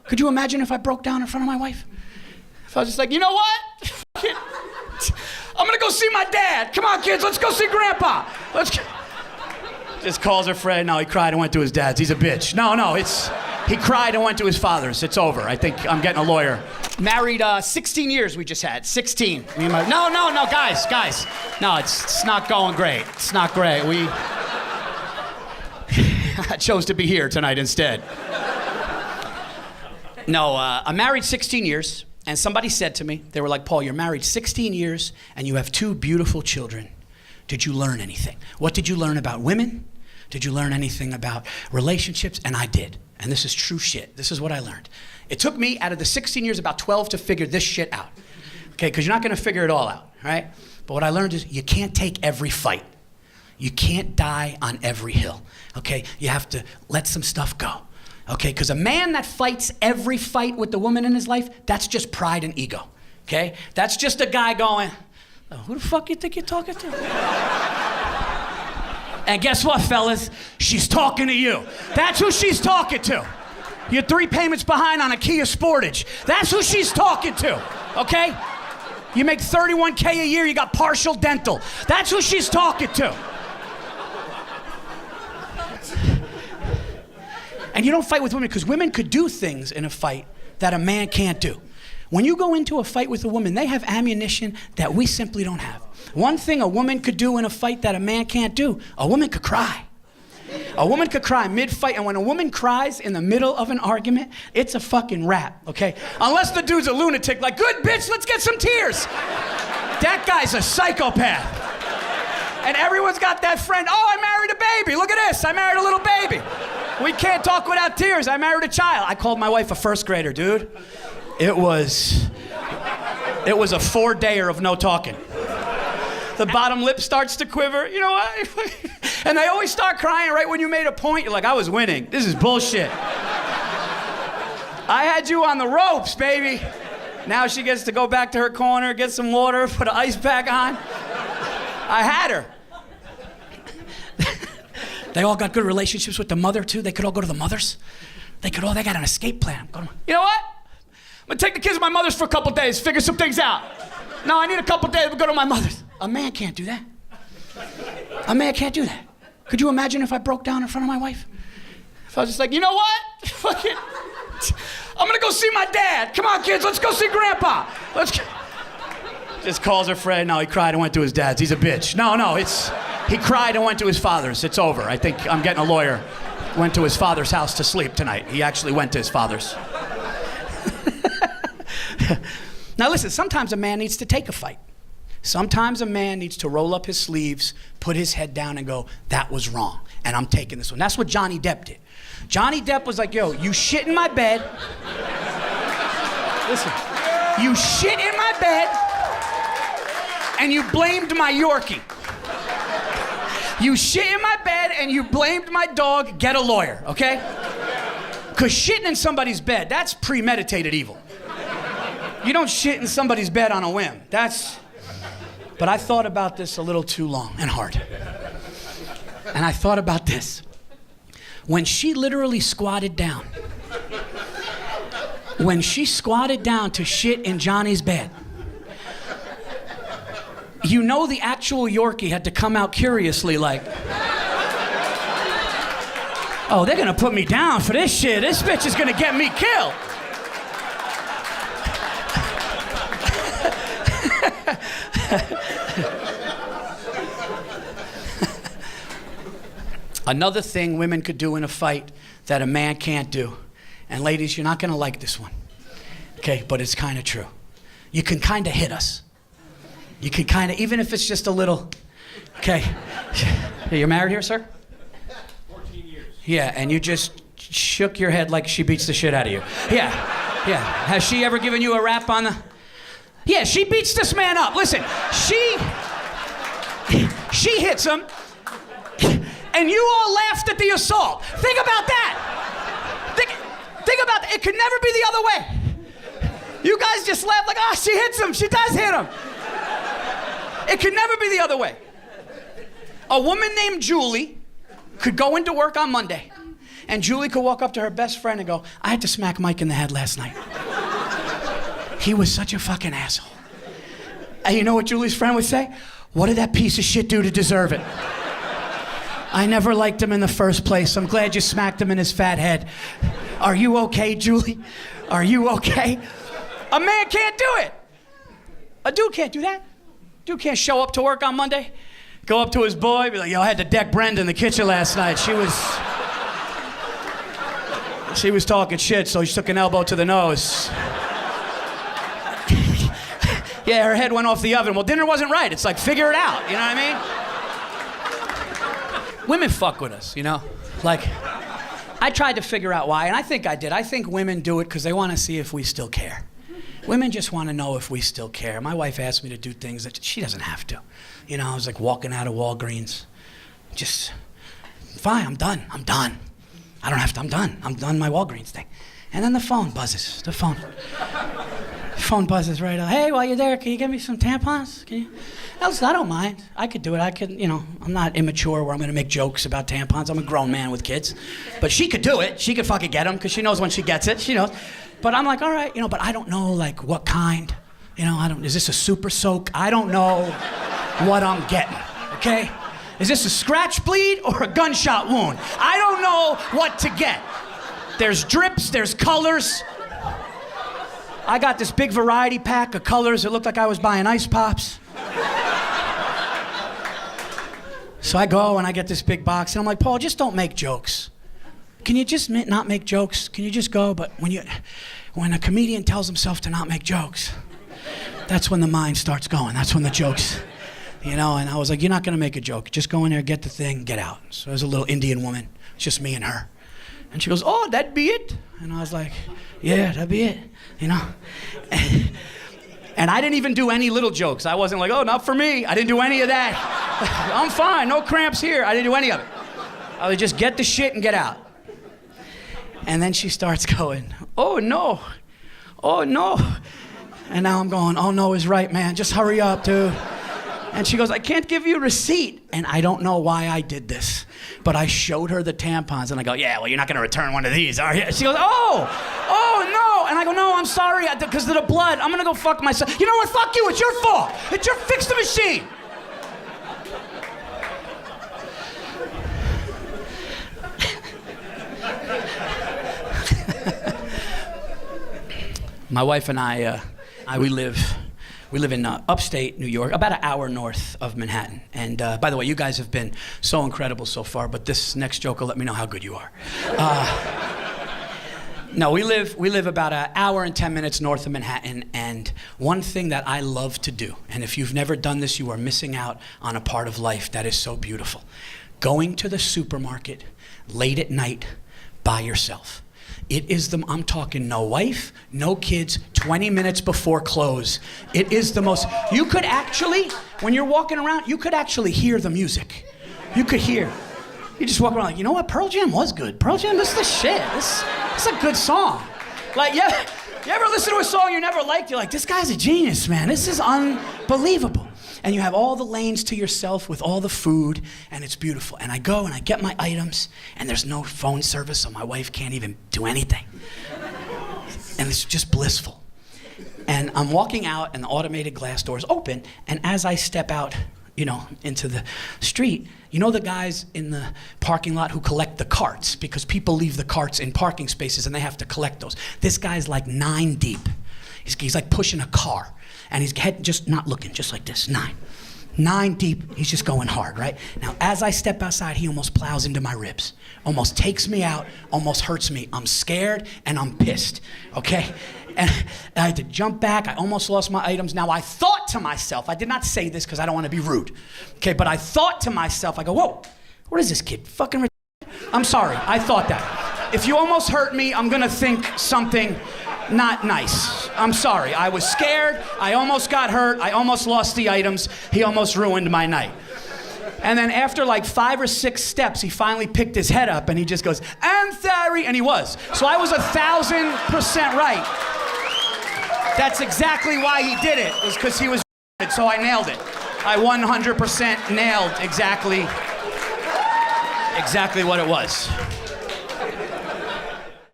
Could you imagine if I broke down in front of my wife? If I was just like, you know what? I'm gonna go see my dad. Come on, kids, let's go see Grandpa. Just calls her friend. No, he cried and went to his dad's. He's a bitch. No, he cried and went to his father's. It's over. I think I'm getting a lawyer. Married 16 years we just had. 16. No, guys. No, it's not going great. It's not great. I chose to be here tonight instead. No, I'm married 16 years, and somebody said to me, they were like, Paul, you're married 16 years, and you have 2 beautiful children. Did you learn anything? What did you learn about women? Did you learn anything about relationships? And I did. And this is true shit. This is what I learned. It took me, out of the 16 years, about 12 to figure this shit out. Okay, because you're not going to figure it all out, right? But what I learned is you can't take every fight. You can't die on every hill, okay? You have to let some stuff go, okay? Because a man that fights every fight with the woman in his life, that's just pride and ego, okay? That's just a guy going, oh, who the fuck you think you're talking to? And guess what, fellas? She's talking to you. That's who she's talking to. You're 3 payments behind on a Kia Sportage. That's who she's talking to, okay? You make $31K a year, you got partial dental. That's who she's talking to. And you don't fight with women because women could do things in a fight that a man can't do. When you go into a fight with a woman, they have ammunition that we simply don't have. One thing a woman could do in a fight that a man can't do, a woman could cry. A woman could cry mid-fight, and when a woman cries in the middle of an argument, it's a fucking wrap, okay? Unless the dude's a lunatic, like, good bitch, let's get some tears. That guy's a psychopath. And everyone's got that friend, oh, I married a baby, look at this, I married a little baby. We can't talk without tears, I married a child. I called my wife a first grader, dude. It was a 4-dayer of no talking. The bottom lip starts to quiver, you know what? And they always start crying right when you made a point. You're like, I was winning. This is bullshit. I had you on the ropes, baby. Now she gets to go back to her corner, get some water, put an ice pack on. I had her. They all got good relationships with the mother, too. They could all go to the mothers. They got an escape plan. You know what? I'm gonna take the kids to my mother's for a couple days, figure some things out. No, I need a couple days to go to my mother's. A man can't do that. A man can't do that. Could you imagine if I broke down in front of my wife? If I was just like, you know what? I'm gonna go see my dad. Come on, kids, let's go see Grandpa. Just calls her friend. No, he cried and went to his dad's. He's a bitch. No, he cried and went to his father's. It's over. I think I'm getting a lawyer. Went to his father's house to sleep tonight. He actually went to his father's. Now listen, sometimes a man needs to take a fight. Sometimes a man needs to roll up his sleeves, put his head down and go, that was wrong, and I'm taking this one. That's what Johnny Depp did. Johnny Depp was like, yo, you shit in my bed. Listen, you shit in my bed, and you blamed my Yorkie. You shit in my bed, and you blamed my dog. Get a lawyer, okay? Because shitting in somebody's bed, that's premeditated evil. You don't shit in somebody's bed on a whim. But I thought about this a little too long and hard. And I thought about this. When she literally squatted down, to shit in Johnny's bed, you know the actual Yorkie had to come out curiously like, oh, they're gonna put me down for this shit. This bitch is gonna get me killed. Another thing women could do in a fight that a man can't do. And ladies, you're not gonna like this one. Okay, but it's kind of true. You can kind of hit us. You can kind of, even if it's just a little, okay. You're married here, sir? 14 years. Yeah, and you just shook your head like she beats the shit out of you. Yeah. Has she ever given you a rap on the... Yeah, she beats this man up. Listen, she hits him, and you all laughed at the assault. Think about that. Think about that. It could never be the other way. You guys just laughed like, oh, she hits him. She does hit him. It could never be the other way. A woman named Julie could go into work on Monday, And Julie could walk up to her best friend and go, I had to smack Mike in the head last night. He was such a fucking asshole. And you know what Julie's friend would say? What did that piece of shit do to deserve it? I never liked him in the first place. I'm glad you smacked him in his fat head. Are you okay, Julie? Are you okay? A man can't do it. A dude can't do that. Dude can't show up to work on Monday, go up to his boy, be like, yo, I had to deck Brenda in the kitchen last night. She was talking shit, so she took an elbow to the nose. Yeah, her head went off the oven. Well, dinner wasn't right. It's like, figure it out, you know what I mean? Women fuck with us, you know? Like, I tried to figure out why, and I think I did. I think women do it because they want to see if we still care. Women just want to know if we still care. My wife asked me to do things that she doesn't have to. You know, I was like walking out of Walgreens. Just, fine, I'm done. I don't have to, I'm done my Walgreens thing. And then the phone buzzes, the phone buzzes right out. Hey, while you're there, can you get me some tampons? Can you? I don't mind. I could do it. I'm not immature where I'm gonna make jokes about tampons. I'm a grown man with kids. But she could do it. She could fucking get them because she knows when she gets it. She knows. But I'm like, all right, but I don't know like what kind. Is this a super soak? I don't know what I'm getting, okay? Is this a scratch bleed or a gunshot wound? I don't know what to get. There's drips, there's colors. I got this big variety pack of colors. It looked like I was buying ice pops. So I go and I get this big box and I'm like, Paul, just don't make jokes. Can you just not make jokes? Can you just go? But when a comedian tells himself to not make jokes, that's when the mind starts going. That's when the jokes, and I was like, you're not gonna make a joke. Just go in there, get the thing, get out. So there's a little Indian woman, it's just me and her. And she goes, oh, that'd be it? And I was like, yeah, that'd be it, And I didn't even do any little jokes. I wasn't like, oh, not for me. I didn't do any of that. I'm fine, no cramps here. I didn't do any of it. I would just get the shit and get out. And then she starts going, oh no. And now I'm going, oh no is right, man. Just hurry up, dude. And she goes, I can't give you a receipt. And I don't know why I did this, but I showed her the tampons and I go, yeah, well, you're not gonna return one of these, are you? She goes, oh no. And I go, no, I'm sorry, because of the blood. I'm gonna go fuck myself. You know what, fuck you, it's your fault. Fix the machine. My wife and I, we live in upstate New York, about an hour north of Manhattan. And by the way, you guys have been so incredible so far, but this next joke will let me know how good you are. No, we live about an hour and 10 minutes north of Manhattan, and one thing that I love to do, and if you've never done this, you are missing out on a part of life that is so beautiful. Going to the supermarket late at night by yourself. It is I'm talking no wife, no kids, 20 minutes before close. It is the most, you could actually, when you're walking around, you could actually hear the music. You could hear. You just walk around like, you know what, Pearl Jam was good. Pearl Jam, this is the shit. This is a good song. Like, you ever listen to a song you never liked? You're like, this guy's a genius, man. This is unbelievable. And you have all the lanes to yourself with all the food, and it's beautiful. And I go and I get my items, and there's no phone service, so my wife can't even do anything. And it's just blissful. And I'm walking out, and the automated glass doors open, and as I step out, into the street, the guys in the parking lot who collect the carts, because people leave the carts in parking spaces, and they have to collect those. This guy's like 9 deep. He's like pushing a car. And his head just not looking, just like this, 9 deep, he's just going hard, right? Now, as I step outside, he almost plows into my ribs, almost takes me out, almost hurts me. I'm scared and I'm pissed, okay? And I had to jump back, I almost lost my items. Now, I thought to myself, I did not say this because I don't want to be rude, okay? But I thought to myself, I go, whoa, what is this kid, fucking I'm sorry, I thought that. If you almost hurt me, I'm gonna think something not nice. I'm sorry. I was scared. I almost got hurt. I almost lost the items. He almost ruined my night. And then after like 5 or 6 steps, he finally picked his head up and he just goes, I'm sorry. And he was. So I was 1,000% right. That's exactly why he did it, was because he was so I nailed it. I 100% nailed exactly what it was.